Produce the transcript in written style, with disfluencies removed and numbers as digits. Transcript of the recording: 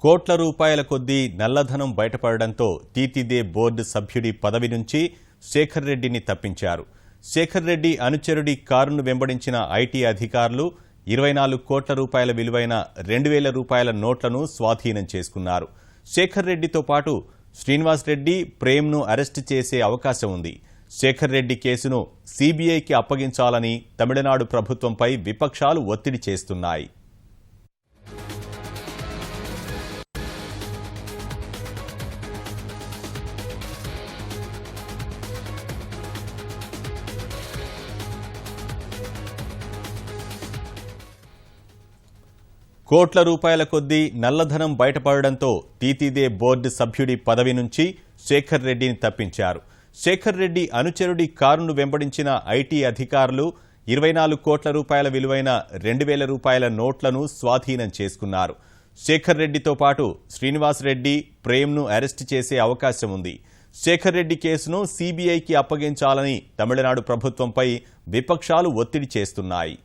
కోట్ల రూపాయల కొద్దీ నల్లధనం బయటపడడంతో తీతిదే బోర్డు సభ్యుడి పదవి నుంచి శేఖర్ రెడ్డిని తప్పించారు. శేఖర్ రెడ్డి అనుచరుడి కారును వెంబడించిన ఐటీ అధికారులు 24 కోట్ల రూపాయల విలువైన 2,000 రూపాయల నోట్లను స్వాధీనం చేసుకున్నారు. శేఖర్ రెడ్డితో పాటు శ్రీనివాస్ రెడ్డి, ప్రేమ్ను అరెస్టు చేసే అవకాశం ఉంది. శేఖర్ రెడ్డి కేసును సీబీఐకి అప్పగించాలని తమిళనాడు ప్రభుత్వంపై విపక్షాలు ఒత్తిడి చేస్తున్నాయి. కోట్ల రూపాయల కొద్దీ నల్లధనం బయటపడడంతో తీతిదే బోర్డు సభ్యుడి పదవి నుంచి శేఖర్ రెడ్డిని తప్పించారు. శేఖర్ రెడ్డి అనుచరుడి కారును వెంబడించిన ఐటీ అధికారులు 24 కోట్ల రూపాయల విలువైన 2,000 రూపాయల నోట్లను స్వాధీనం చేసుకున్నారు. శేఖర్ రెడ్డితో పాటు శ్రీనివాస్ రెడ్డి, ప్రేమ్ను అరెస్టు చేసే అవకాశం ఉంది. శేఖర్ రెడ్డి కేసును సీబీఐకి అప్పగించాలని తమిళనాడు ప్రభుత్వంపై విపక్షాలు ఒత్తిడి చేస్తున్నాయి.